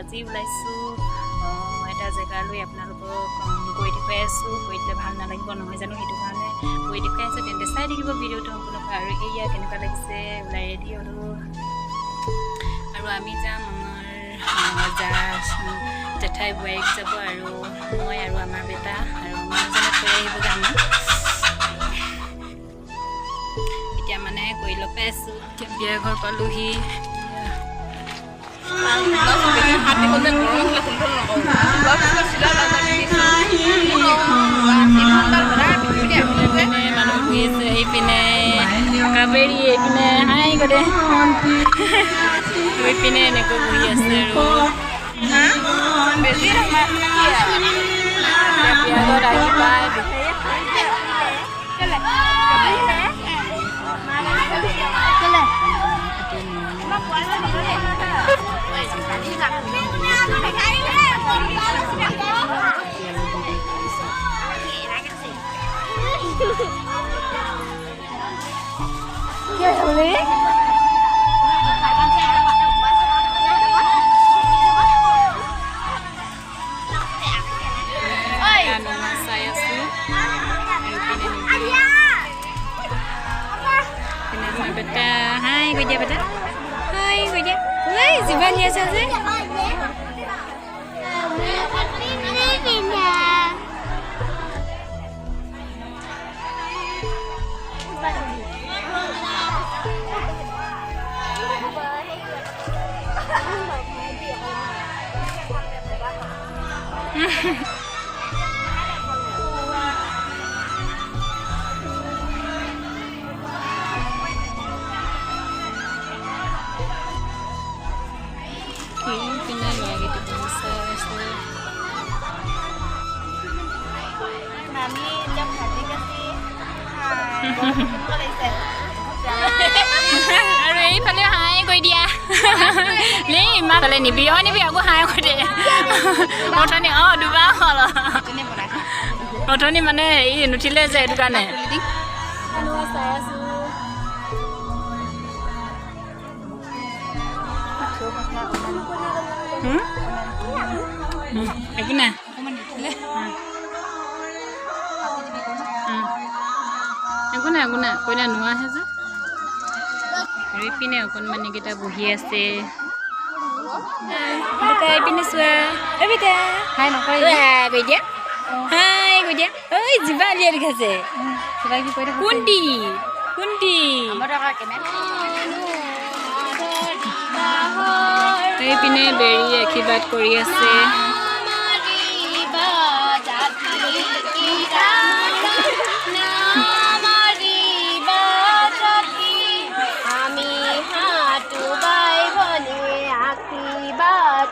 আজি ওলাইছোঁ এটা জেগালৈ আপোনালোকক গৈ দেখুৱাই আছোঁ। গৈ দিলে ভাল নালাগিব নহয় জানো, সেইটো কাৰণে গৈ দেখুৱাই আছোঁ। তেন্তে চাই থাকিব ভিডিঅ'টো সম্পূৰ্ণকৈ। আৰু এয়া কেনেকুৱা লাগিছে, ওলাই ৰেডি হ'লোঁ আৰু আমি যাম আমাৰ জেঠাই বোৱাৰীক যাব আৰু মই আৰু আমাৰ বেটা আৰু মানুহজনে থৈ আহিব যাম। এতিয়া মানে গৈ লগ পাই আছোঁ, এতিয়া বিয়া ঘৰ পালোহি। মানুহ শুই আছে এইপিনে, কাবেৰী এইপিনে হাই গ'লে এইপিনে এনেকৈ বহি আছে আৰু বিয়া ঘৰত আহি পাই beta, hai gue dia beta, hai gue dia, woi Ziban ya saja. Pindah lagi di bangsa Mami jam hari kasih. Aduh, ini paling hai gue dia. Nih, mah paling nih bio aku hai gue deh. Motor nih, oh dua kalau. Motor nih mana ini nutile aja itu kan ya. Anu saya su. Aku na. Aku na, kau na nuah aja. Hari ini aku mana kita buhi ase. Beta ini suah. Beta. Hai nak kau ini. Beta. Hai gue dia. Oh Ziban lihat kasih. Lagi kau ada. Kundi. Amar apa kemen? Hari ini beri akibat Korea se.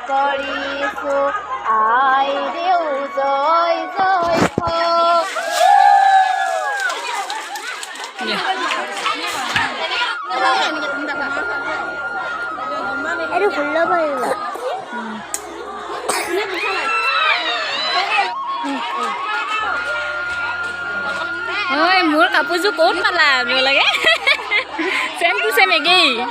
Korisu ai deu joy ho. Aduh full banget. Oi, mur kapuju kot malah boleh lagi. Same to same lagi.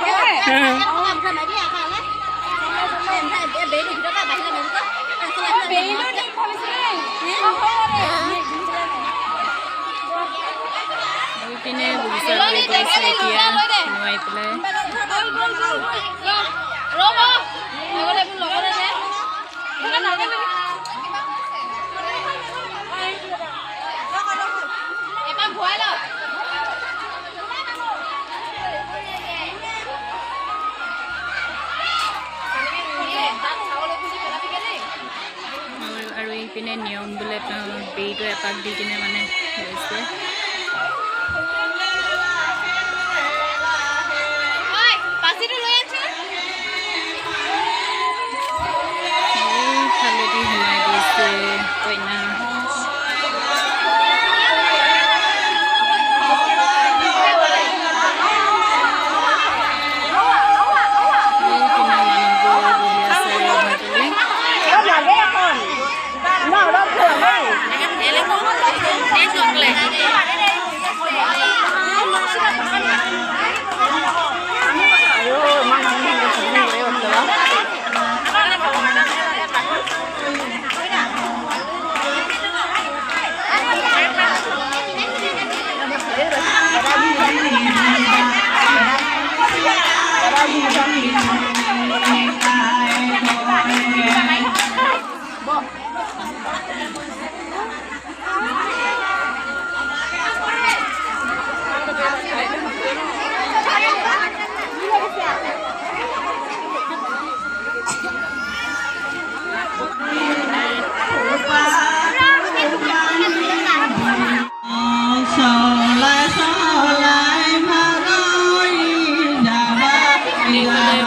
Ini bisa beli sekia, mulai pelai. আৰু এইপিনে নিয়ম বোলে বেইটো এপাক দি কিনে মানে হৈছে। এইফালেদি সোমাই গৈছে কইনা।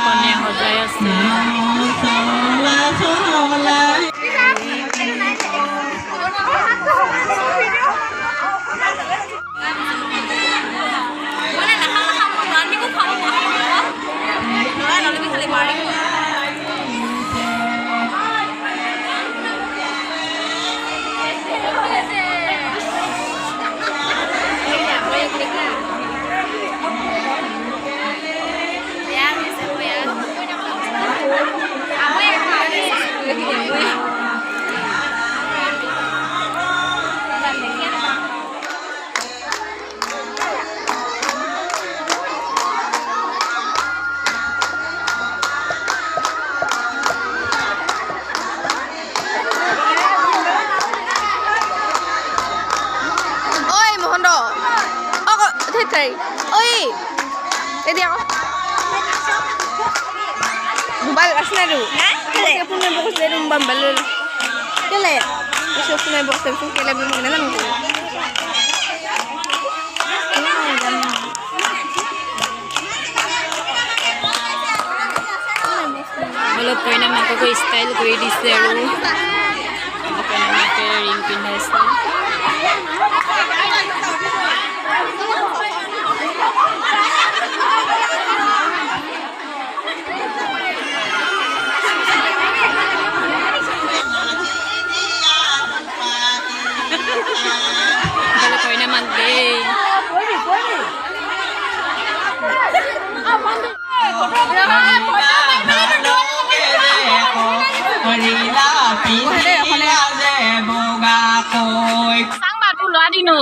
কন্যা সজাই আছে oi ini ako bubal asna ru kasi punya bukas dari bambalul kala ya kasi punya bukas dari kala bi mo na lang ko অলপ কইনা মাকক ষ্টাইল কৰি দিছে আৰু কইনা মাকে ৰিং পিন্ধাইছে কইনা মাক দেই sang batu lo adi no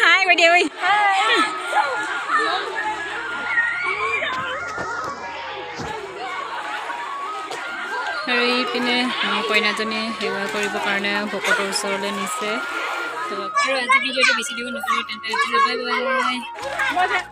hai quay đi ơi আৰু ইপিনে কইনাজনী সেৱা কৰিবৰ কাৰণে ভকতৰ ওচৰলৈ নিছে আৰু আজি ভিডিঅ'টো বেছি দিব নকৰোঁ তেন্তে বাই বাই